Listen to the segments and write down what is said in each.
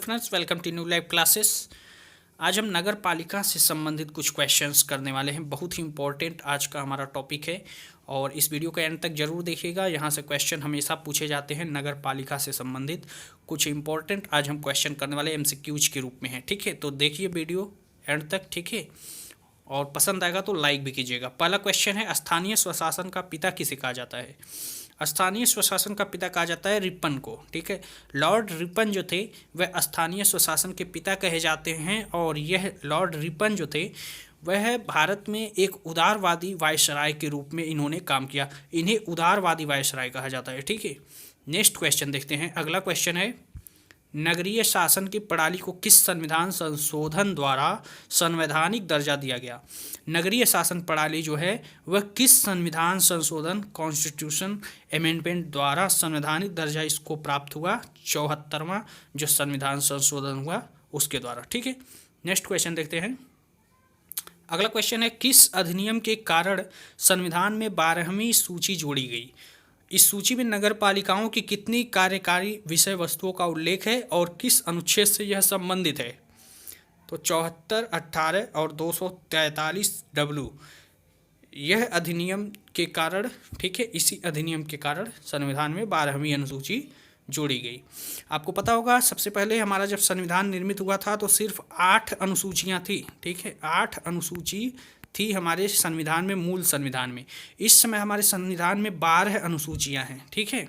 Friends, welcome to new live classes. आज हम नगर पालिका से संबंधित कुछ क्वेश्चंस करने वाले हैं। बहुत ही इंपॉर्टेंट आज का हमारा टॉपिक है और इस वीडियो के एंड तक जरूर देखिएगा। यहाँ से क्वेश्चन हमेशा पूछे जाते हैं नगर पालिका से संबंधित कुछ इंपॉर्टेंट आज हम क्वेश्चन करने वाले MCQs के रूप में हैं। ठीक है, तो देखिए वीडियो एंड तक। ठीक है, और पसंद आएगा तो लाइक भी कीजिएगा। पहला क्वेश्चन है, स्थानीय स्वशासन का पिता किसे कहा जाता है? स्थानीय स्वशासन का पिता कहा जाता है रिपन को। ठीक है, लॉर्ड रिपन जो थे वह स्थानीय स्वशासन के पिता कहे जाते हैं और यह लॉर्ड रिपन जो थे वह भारत में एक उदारवादी वायसराय के रूप में इन्होंने काम किया। इन्हें उदारवादी वायसराय कहा जाता है। ठीक है, नेक्स्ट क्वेश्चन देखते हैं। अगला क्वेश्चन है, नगरीय शासन की प्रणाली को किस संविधान संशोधन द्वारा संवैधानिक दर्जा दिया गया? नगरीय शासन प्रणाली जो है वह किस संविधान संशोधन कॉन्स्टिट्यूशन अमेंडमेंट द्वारा संवैधानिक दर्जा इसको प्राप्त हुआ? 74वां जो संविधान संशोधन हुआ उसके द्वारा। ठीक है, नेक्स्ट क्वेश्चन देखते हैं। अगला क्वेश्चन है, किस अधिनियम के कारण संविधान में 12वीं सूची जोड़ी गई? इस सूची में नगर पालिकाओं की कितनी कार्यकारी विषय वस्तुओं का उल्लेख है और किस अनुच्छेद से यह संबंधित है? तो 74, 18 और 243W यह अधिनियम के कारण, ठीक है, इसी अधिनियम के कारण संविधान में 12वीं अनुसूची जोड़ी गई। आपको पता होगा सबसे पहले हमारा जब संविधान निर्मित हुआ था तो सिर्फ 8 अनुसूचियाँ थी। ठीक है, 8 अनुसूची थी हमारे संविधान में, मूल संविधान में। इस समय हमारे संविधान में 12 अनुसूचियां हैं। ठीक है,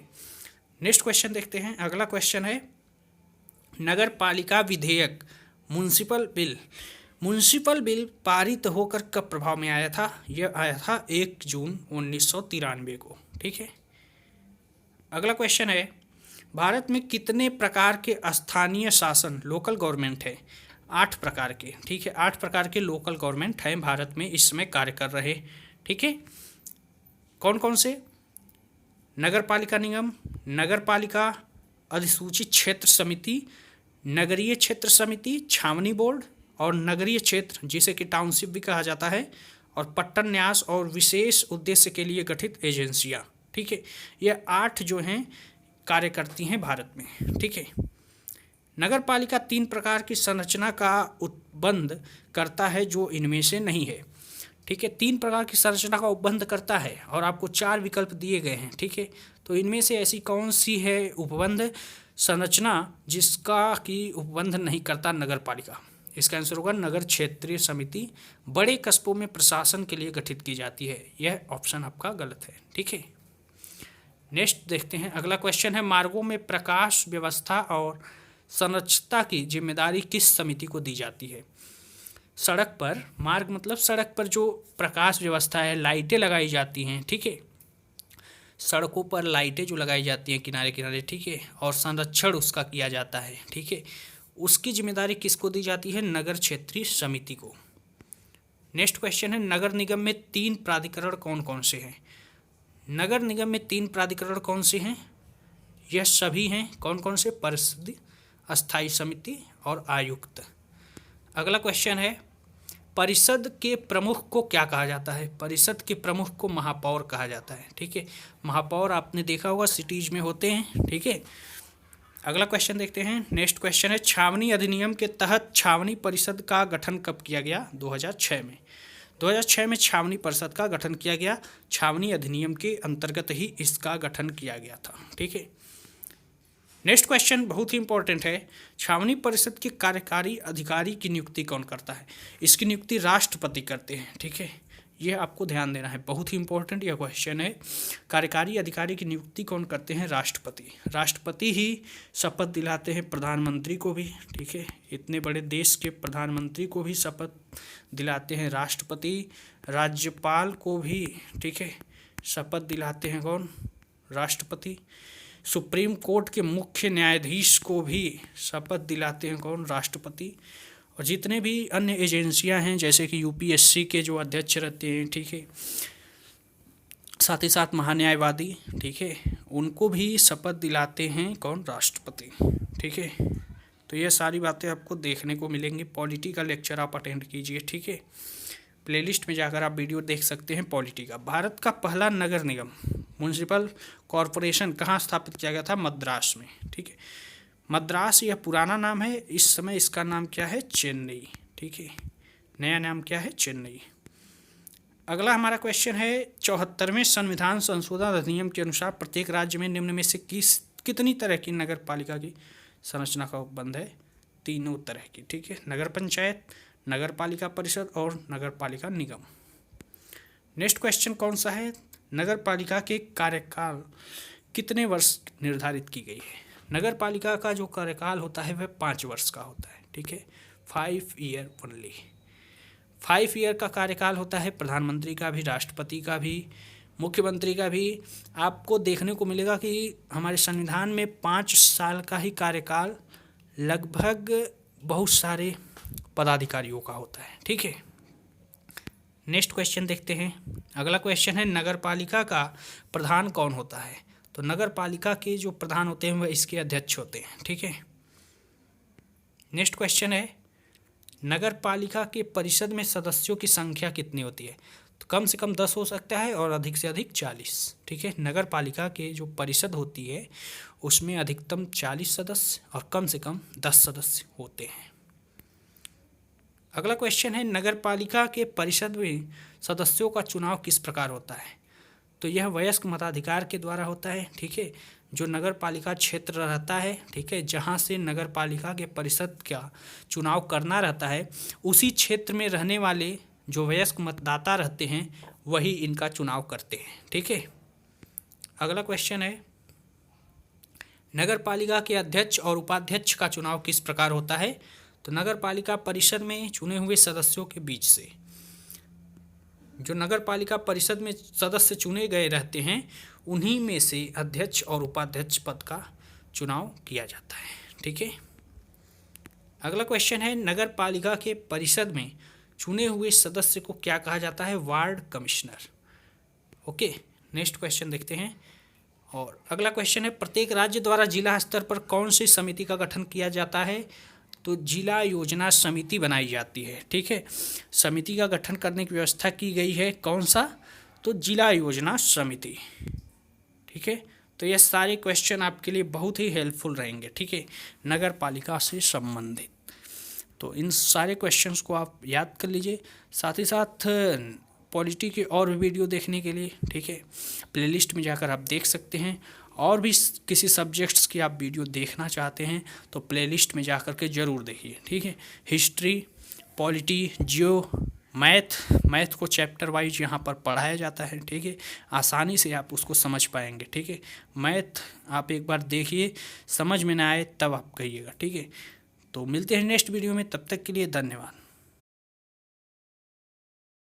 नेक्स्ट क्वेश्चन देखते हैं। अगला क्वेश्चन है, नगर पालिका विधेयक म्युनिसिपल बिल पारित होकर कब प्रभाव में आया था? यह आया था 1 जून 1993 को। ठीक है, अगला क्वेश्चन है, भारत में कितने प्रकार के स्थानीय शासन लोकल गवर्नमेंट है? 8 प्रकार के। ठीक है, 8 प्रकार के लोकल गवर्नमेंट हैं भारत में इस समय कार्य कर रहे। ठीक है, कौन कौन से? नगर पालिका निगम, नगर पालिका अधिसूचित क्षेत्र समिति, नगरीय क्षेत्र समिति, छावनी बोर्ड और नगरीय क्षेत्र जिसे कि टाउनशिप भी कहा जाता है, और पट्टन न्यास और विशेष उद्देश्य के लिए गठित एजेंसियाँ। ठीक है, यह 8 जो हैं कार्य करती हैं भारत में। ठीक है, नगर पालिका 3 प्रकार की संरचना का उपबंध करता है जो इनमें से नहीं है। ठीक है, 3 प्रकार की संरचना का उपबंध करता है और आपको 4 विकल्प दिए गए हैं। ठीक है, तो इनमें से ऐसी कौन सी है उपबंध संरचना जिसका कि उपबंध नहीं करता नगर पालिका? इसका आंसर होगा नगर क्षेत्रीय समिति। बड़े कस्बों में प्रशासन के लिए गठित की जाती है। यह ऑप्शन आपका गलत है। ठीक है, नेक्स्ट देखते हैं। अगला क्वेश्चन है, मार्गों में प्रकाश व्यवस्था और संरक्षता की जिम्मेदारी किस समिति को दी जाती है? सड़क पर, मार्ग मतलब सड़क पर जो प्रकाश व्यवस्था है, लाइटें लगाई जाती हैं। ठीक है, सड़कों पर लाइटें जो लगाई जाती हैं किनारे किनारे, ठीक है, और संरक्षण उसका किया जाता है। ठीक है, उसकी जिम्मेदारी किसको दी जाती है? नगर क्षेत्रीय समिति को। नेक्स्ट क्वेश्चन है, नगर निगम में 3 प्राधिकरण कौन कौन से हैं? नगर निगम में 3 प्राधिकरण कौन से हैं? यह सभी हैं। कौन कौन से? परिषद, अस्थायी समिति और आयुक्त। अगला क्वेश्चन है, परिषद के प्रमुख को क्या कहा जाता है? परिषद के प्रमुख को महापौर कहा जाता है। ठीक है, महापौर आपने देखा होगा सिटीज में होते हैं। ठीक है, अगला क्वेश्चन देखते हैं। नेक्स्ट क्वेश्चन है, छावनी अधिनियम के तहत छावनी परिषद का गठन कब किया गया? 2006 में। 2006 में छावनी परिषद का गठन किया गया। छावनी अधिनियम के अंतर्गत ही इसका गठन किया गया था। ठीक है, नेक्स्ट क्वेश्चन बहुत ही इंपॉर्टेंट है, छावनी परिषद के कार्यकारी अधिकारी की नियुक्ति कौन करता है? इसकी नियुक्ति राष्ट्रपति करते हैं। ठीक है, यह आपको ध्यान देना है, बहुत ही इंपॉर्टेंट यह क्वेश्चन है। कार्यकारी अधिकारी की नियुक्ति कौन करते हैं? राष्ट्रपति। राष्ट्रपति ही शपथ दिलाते हैं प्रधानमंत्री को भी। ठीक है, इतने बड़े देश के प्रधानमंत्री को भी शपथ दिलाते हैं राष्ट्रपति। राज्यपाल को भी, ठीक है, शपथ दिलाते हैं कौन? राष्ट्रपति। सुप्रीम कोर्ट के मुख्य न्यायाधीश को भी शपथ दिलाते हैं कौन? राष्ट्रपति। और जितने भी अन्य एजेंसियां हैं जैसे कि UPSC के जो अध्यक्ष रहते हैं, ठीक है, साथ ही साथ महान्यायवादी, ठीक है, उनको भी शपथ दिलाते हैं कौन? राष्ट्रपति। ठीक है, तो ये सारी बातें आपको देखने को मिलेंगी। पॉलिटी का लेक्चर आप अटेंड कीजिए। ठीक है, प्लेलिस्ट में जाकर आप वीडियो देख सकते हैं पॉलिटी का। भारत का पहला नगर निगम म्युनिसिपल कॉरपोरेशन कहाँ स्थापित किया गया था? मद्रास में। ठीक है, मद्रास यह पुराना नाम है, इस समय इसका नाम क्या है? चेन्नई। ठीक है, नया नाम क्या है? चेन्नई। अगला हमारा क्वेश्चन है 74वें संविधान संशोधन अधिनियम के अनुसार प्रत्येक राज्य में निम्न में से कितनी तरह की नगर पालिका की संरचना का उपबंध है? तीनों तरह की। ठीक है, नगर पंचायत, नगर पालिका परिषद और नगर पालिका निगम। नेक्स्ट क्वेश्चन कौन सा है? नगर पालिका के कार्यकाल कितने वर्ष निर्धारित की गई है? नगर पालिका का जो कार्यकाल होता है वह 5 वर्ष का होता है। ठीक है, 5 ईयर ओनली। 5 ईयर का कार्यकाल होता है प्रधानमंत्री का भी, राष्ट्रपति का भी, मुख्यमंत्री का भी। आपको देखने को मिलेगा कि हमारे संविधान में 5 साल का ही कार्यकाल लगभग बहुत सारे पदाधिकारियों का होता है। ठीक है, नेक्स्ट क्वेश्चन देखते हैं। अगला क्वेश्चन है नगर पालिका का प्रधान कौन होता है? तो नगर पालिका के जो प्रधान होते हैं वह इसके अध्यक्ष होते हैं। ठीक है, नेक्स्ट क्वेश्चन है नगर पालिका के परिषद में सदस्यों की संख्या कितनी होती है? तो कम से कम 10 हो सकता है और अधिक से अधिक 40। ठीक है, नगर पालिका के जो परिषद होती है उसमें अधिकतम 40 सदस्य और कम से कम 10 सदस्य होते हैं। अगला क्वेश्चन है नगर पालिका के परिषद में सदस्यों का चुनाव किस प्रकार होता है? तो यह वयस्क मताधिकार के द्वारा होता है। ठीक है, जो नगर पालिका क्षेत्र रहता है, ठीक है, जहाँ से नगर पालिका के परिषद का चुनाव करना रहता है, उसी क्षेत्र में रहने वाले जो वयस्क मतदाता रहते हैं वही इनका चुनाव करते हैं। ठीक है, अगला क्वेश्चन है नगर पालिका के अध्यक्ष और उपाध्यक्ष का चुनाव किस प्रकार होता है? तो नगर पालिका परिषद में चुने हुए सदस्यों के बीच से, जो नगर पालिका परिषद में सदस्य चुने गए रहते हैं उन्हीं में से अध्यक्ष और उपाध्यक्ष पद का चुनाव किया जाता है। ठीक है, अगला क्वेश्चन है नगर पालिका के परिषद में चुने हुए सदस्य को क्या कहा जाता है? Ward commissioner. Okay, next question देखते हैं। और अगला क्वेश्चन है प्रत्येक राज्य द्वारा जिला स्तर पर कौन सी समिति का गठन किया जाता है? तो जिला योजना समिति बनाई जाती है। ठीक है, समिति का गठन करने की व्यवस्था की गई है। कौन सा? तो जिला योजना समिति। ठीक है, तो ये सारे क्वेश्चन आपके लिए बहुत ही हेल्पफुल रहेंगे। ठीक है, नगर पालिका से संबंधित। तो इन सारे क्वेश्चंस को आप याद कर लीजिए। साथ ही साथ पॉलिटी के और भी वीडियो देखने के लिए, ठीक है, प्लेलिस्ट में जाकर आप देख सकते हैं। और भी किसी सब्जेक्ट्स की आप वीडियो देखना चाहते हैं तो प्लेलिस्ट में जाकर के ज़रूर देखिए। ठीक है, हिस्ट्री, पॉलिटी, जियो, मैथ को चैप्टर वाइज यहाँ पर पढ़ाया जाता है। ठीक है, आसानी से आप उसको समझ पाएंगे। ठीक है, मैथ आप एक बार देखिए, समझ में ना आए तब आप कहिएगा। ठीक है, तो मिलते हैं नेक्स्ट वीडियो में, तब तक के लिए धन्यवाद।